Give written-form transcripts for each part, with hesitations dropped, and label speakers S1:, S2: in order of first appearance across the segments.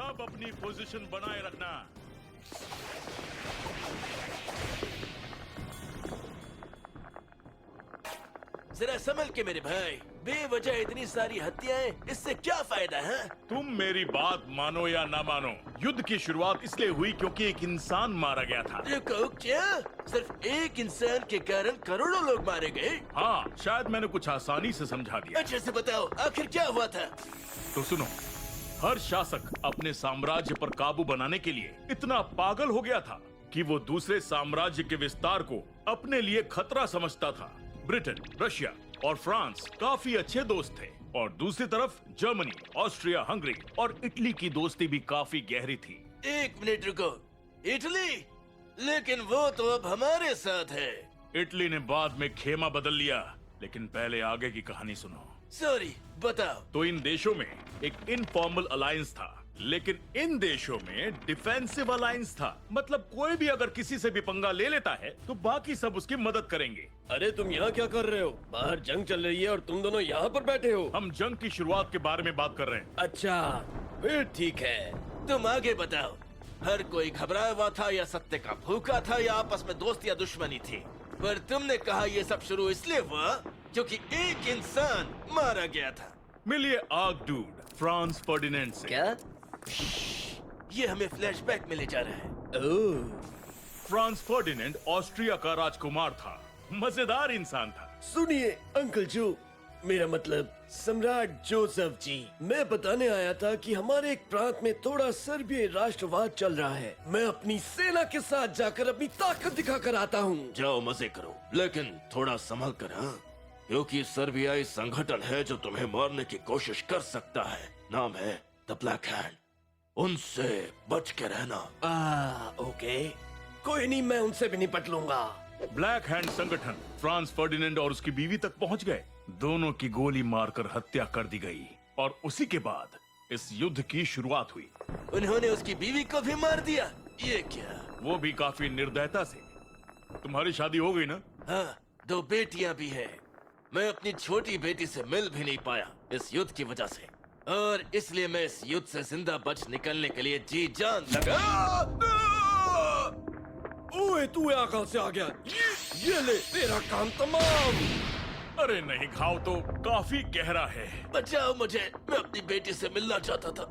S1: सब अपनी पोजीशन बनाए रखना।
S2: जरा संभल के मेरे भाई, बेवजह इतनी सारी हत्याएं, इससे क्या फायदा है?
S1: तुम मेरी बात मानो या ना मानो, युद्ध की शुरुआत इसलिए हुई क्योंकि एक इंसान मारा गया था।
S2: रुको, क्या सिर्फ एक इंसान के कारण करोड़ों लोग मारे गए?
S1: हाँ, शायद मैंने कुछ आसानी से समझा दिया।
S2: अच्छे से बताओ, आखिर क्या हुआ था?
S1: तो सुनो, हर शासक अपने साम्राज्य पर काबू बनाने के लिए इतना पागल हो गया था कि वो दूसरे साम्राज्य के विस्तार को अपने लिए खतरा समझता था। ब्रिटेन, रशिया और फ्रांस काफी अच्छे दोस्त थे और दूसरी तरफ जर्मनी, ऑस्ट्रिया, हंगरी और इटली की दोस्ती भी काफी गहरी थी।
S2: एक मिनट रुको, इटली? लेकिन वो तो अब हमारे साथ है।
S1: इटली ने बाद में खेमा बदल लिया, लेकिन पहले आगे की कहानी सुनो।
S2: सॉरी, बताओ।
S1: तो इन देशों में एक इनफॉर्मल अलायंस था, लेकिन इन देशों में डिफेंसिव अलायंस था। मतलब कोई भी अगर किसी से भी पंगा ले लेता है तो बाकी सब उसकी मदद करेंगे।
S3: अरे तुम यहाँ क्या कर रहे हो? बाहर जंग चल रही है और तुम दोनों यहाँ पर बैठे हो।
S1: हम जंग की शुरुआत के बारे में बात कर रहे हैं।
S3: अच्छा, फिर ठीक है।
S2: तुम आगे बताओ। हर कोई घबराया हुआ था या सत्य का भूखा था या आपस में दोस्त या दुश्मनी थी? पर तुमने कहा ये सब शुरू इसलिए हुआ क्योंकि एक इंसान मारा गया था।
S1: मिलिए आग डूड फ्रांस फर्डिनेंड से।
S3: क्या?
S2: ये हमें फ्लैशबैक में ले जा रहा है।
S3: ओह,
S1: फ्रांस फर्डिनेंड ऑस्ट्रिया का राजकुमार था, मजेदार इंसान था।
S3: सुनिए अंकल जो, मेरा मतलब सम्राट जोसेफ जी, मैं बताने आया था कि हमारे एक प्रांत में थोड़ा सर्बियाई राष्ट्रवाद चल रहा है। मैं अपनी सेना के साथ जाकर अपनी ताकत दिखा कर आता हूँ।
S2: जाओ मजे करो, लेकिन थोड़ा संभल कर, हाँ? क्योंकि सर्बियाई संगठन है जो तुम्हें मारने की कोशिश कर सकता है। नाम है द ब्लैक हैंड। उनसे बच के रहना।
S3: ओके, कोई नहीं, मैं उनसे भी निपट लूंगा।
S1: ब्लैक हैंड संगठन फ्रांस फर्डिनेंड और उसकी बीवी तक पहुंच गए। दोनों की गोली मारकर हत्या कर दी गई और उसी के बाद इस युद्ध की शुरुआत हुई।
S2: उन्होंने उसकी बीवी को भी मार दिया? ये क्या?
S1: वो भी काफी निर्दयता से। तुम्हारी शादी हो गई ना?
S2: हाँ, 2 बेटियां भी है। मैं अपनी छोटी बेटी से मिल भी नहीं पाया इस युद्ध की वजह से, और इसलिए मैं इस युद्ध से जिंदा बच निकलने के लिए जी जान लगा।
S3: ओए, तू यहाँ कहाँ से आ गया? ये ले, तेरा काम तमाम।
S1: अरे नहीं, घाव तो काफी गहरा है।
S2: बचाओ मुझे, मैं अपनी बेटी से मिलना चाहता था।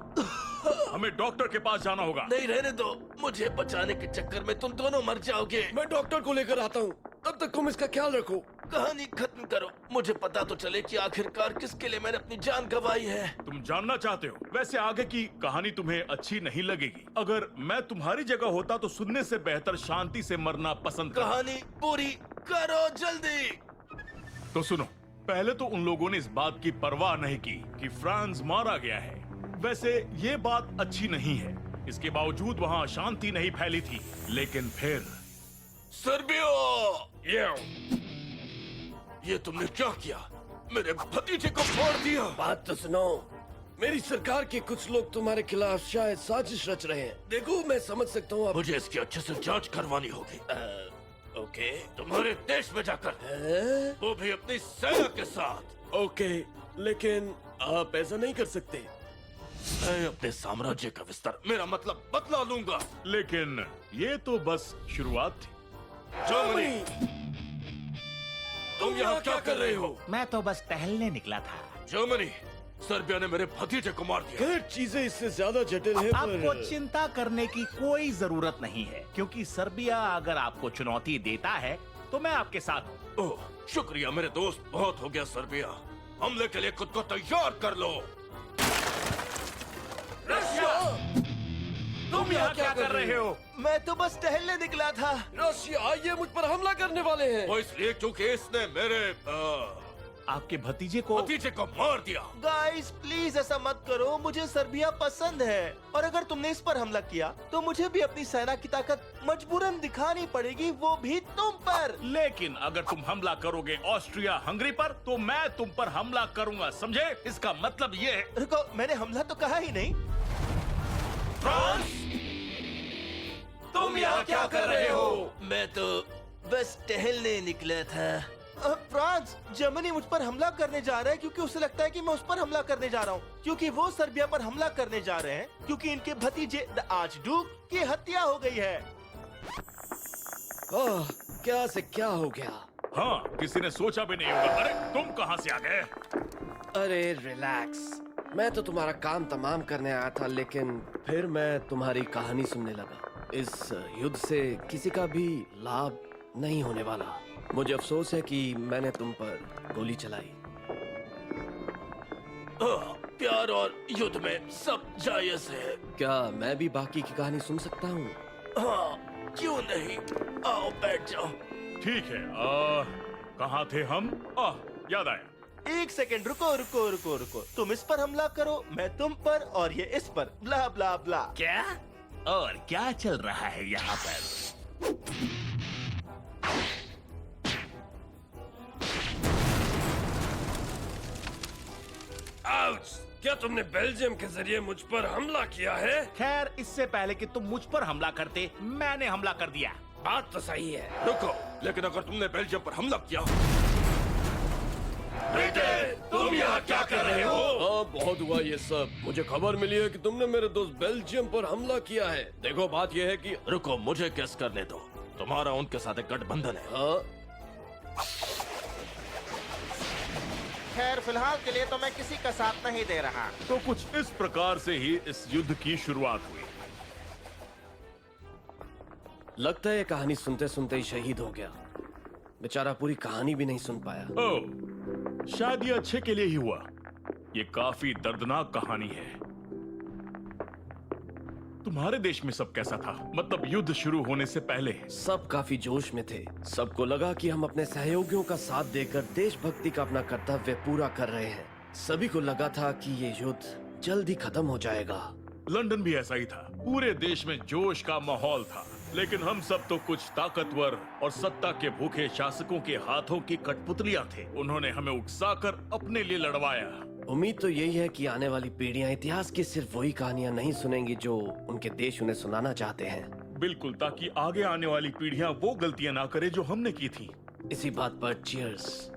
S1: हमें डॉक्टर के पास जाना होगा।
S2: नहीं, रहने दो। मुझे बचाने के चक्कर में तुम दोनों मर जाओगे।
S3: मैं डॉक्टर को लेकर आता हूँ, तब तक तुम इसका ख्याल रखो।
S2: कहानी खत्म करो, मुझे पता तो चले कि आखिरकार किसके लिए मैंने अपनी जान गंवाई है।
S1: तुम जानना चाहते हो? वैसे आगे की कहानी तुम्हें अच्छी नहीं लगेगी। अगर मैं तुम्हारी जगह होता तो सुनने से बेहतर शांति से मरना पसंद करता।
S2: कहानी पूरी करो जल्दी।
S1: तो सुनो, पहले तो उन लोगों ने इस बात की परवाह नहीं की कि फ्रांस मारा गया है। वैसे ये बात अच्छी नहीं है, इसके बावजूद वहाँ शांति नहीं फैली थी। लेकिन फिर
S2: सर्बियो, ये तुमने क्या किया? मेरे भतीजे को फोड़ दिया।
S3: बात तो सुनो, मेरी सरकार के कुछ लोग तुम्हारे खिलाफ शायद साजिश रच रहे हैं। देखो, मैं समझ सकता हूँ।
S2: मुझे इसकी अच्छे से जांच करवानी होगी।
S3: ओके,
S2: तुम्हारे देश में जाकर, वो भी अपनी सेना के साथ।
S3: ओके, लेकिन आप ऐसा नहीं कर सकते।
S2: मैं अपने साम्राज्य का विस्तार, मेरा मतलब बदला लूंगा।
S1: लेकिन ये तो बस शुरुआत थी।
S2: जर्मनी, तुम यहाँ क्या कर रहे हो?
S4: मैं तो बस टहलने निकला था।
S2: जर्मनी, सर्बिया ने मेरे भतीजे को मार दिया।
S3: खैर, चीजें इससे ज्यादा जटिल है।
S4: आपको चिंता करने की कोई जरूरत नहीं है, क्योंकि सर्बिया अगर आपको चुनौती देता है तो मैं आपके साथ हूँ।
S2: ओह, शुक्रिया मेरे दोस्त, बहुत हो गया। सर्बिया, हमले के लिए खुद को तैयार कर लो।
S4: रशिया, तुम यहाँ क्या कर रहे हो?
S2: मैं तो बस टहलने निकला था।
S3: रशिया, ये मुझ पर हमला करने वाले हैं।
S2: वो इसलिए क्योंकि इसने मेरे
S4: आपके भतीजे को
S2: मार दिया।
S5: गाइस प्लीज ऐसा मत करो, मुझे सर्बिया पसंद है और अगर तुमने इस पर हमला किया तो मुझे भी अपनी सेना की ताकत मजबूरन दिखानी पड़ेगी, वो भी तुम पर।
S1: लेकिन अगर तुम हमला करोगे ऑस्ट्रिया हंगरी पर तो मैं तुम पर हमला करूंगा, समझे? इसका मतलब ये है।
S5: रुको, मैंने हमला तो कहा ही नहीं।
S1: फ्रांस,
S2: तुम यहाँ क्या कर रहे हो? मैं तो बस टहलने निकला था।
S5: फ्रांस, जर्मनी मुझ पर हमला करने जा रहा है क्योंकि उसे लगता है कि मैं उस पर हमला करने जा रहा हूँ, क्योंकि वो सर्बिया पर हमला करने जा रहे हैं क्योंकि इनके भतीजे द आर्चड्यूक की हत्या हो गई है।
S3: ओह, क्या से क्या हो गया?
S1: हाँ, किसी ने सोचा भी नहीं होगा। अरे तुम कहाँ से आ गए?
S3: अरे रिलैक्स, मैं तो तुम्हारा काम तमाम करने आया था, लेकिन फिर मैं तुम्हारी कहानी सुनने लगा। इस युद्ध से किसी का भी लाभ नहीं होने वाला। मुझे अफसोस है कि मैंने तुम पर गोली चलाई।
S2: प्यार और युद्ध में सब जायज है।
S3: क्या मैं भी बाकी की कहानी सुन सकता हूँ?
S2: हाँ, क्यों नहीं? आओ बैठ जाओ।
S1: ठीक है। कहाँ थे हम? याद आया।
S5: एक सेकंड, रुको रुको रुको रुको। तुम इस पर हमला करो, मैं तुम पर, और ये इस पर, ब्ला ब्ला ब्ला।
S4: क्या? और क्या चल रहा है यहाँ पर?
S3: आउच! क्या तुमने बेल्जियम के जरिए मुझ पर हमला किया है?
S4: खैर, इससे पहले कि तुम मुझ पर हमला करते, मैंने हमला कर दिया।
S3: बात तो सही है।
S2: रुको, लेकिन अगर तुमने बेल्जियम पर हमला किया,
S3: तुम यहाँ क्या कर रहे हो? हाँ, बहुत हुआ ये सब। मुझे खबर मिली है कि तुमने मेरे दोस्त बेल्जियम पर हमला किया है। देखो, बात यह है कि
S2: रुको, मुझे केस करने दो। तुम्हारा उनके साथ एक गठबंधन है।
S3: हाँ,
S5: खैर, फिलहाल के लिए तो मैं किसी का साथ नहीं दे रहा।
S1: तो कुछ इस प्रकार से ही इस युद्ध की शुरुआत हुई।
S3: लगता है ये कहानी सुनते सुनते ही शहीद हो गया। बेचारा पूरी कहानी भी नहीं सुन पाया।
S1: ओह, शायद ये अच्छे के लिए ही हुआ। ये काफी दर्दनाक कहानी है। तुम्हारे देश में सब कैसा था? मतलब युद्ध शुरू होने से पहले?
S3: सब काफी जोश में थे। सबको लगा कि हम अपने सहयोगियों का साथ देकर देशभक्ति का अपना कर्तव्य पूरा कर रहे हैं। सभी को लगा था कि ये युद्ध जल्द ही खत्म हो जाएगा।
S1: लंदन भी ऐसा ही था। पूरे देश में जोश का माहौल था। लेकिन हम सब तो कुछ ताकतवर और सत्ता के भूखे शासकों के हाथों की कठपुतलियां थे। उन्होंने हमें उकसाकर अपने लिए लड़वाया।
S3: उम्मीद तो यही है कि आने वाली पीढ़ियां इतिहास की सिर्फ वही कहानियां नहीं सुनेंगी जो उनके देश उन्हें सुनाना चाहते हैं।
S1: बिल्कुल, ताकि आगे आने वाली पीढ़ियां वो गलतियां ना करे जो हमने की थी।
S3: इसी बात पर चीयर्स।